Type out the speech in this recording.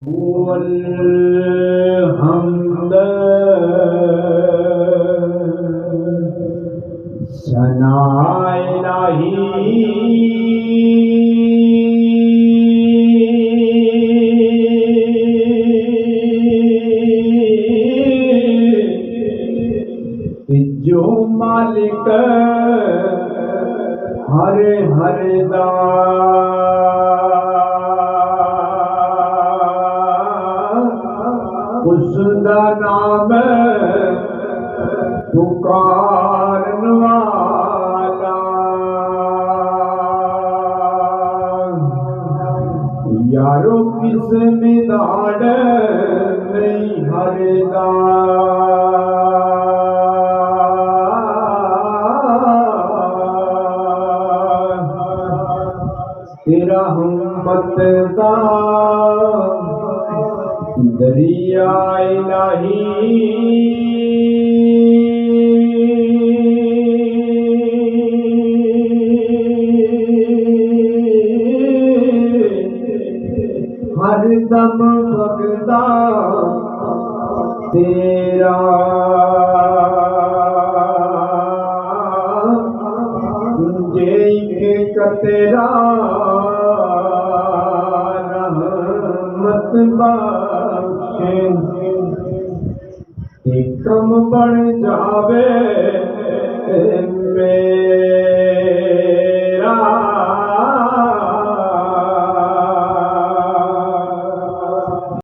वल्हम्द सनाए इलाही जो मालिक हर हर दा उसदा नाम पुकारन वाला यारो किस मिदाड़ नहीं हरदा तेरा हुम्मत दा दरिया इलाही हर दम बगदा तेरा जे के कतरा रहमत बख्शे कम बन जावे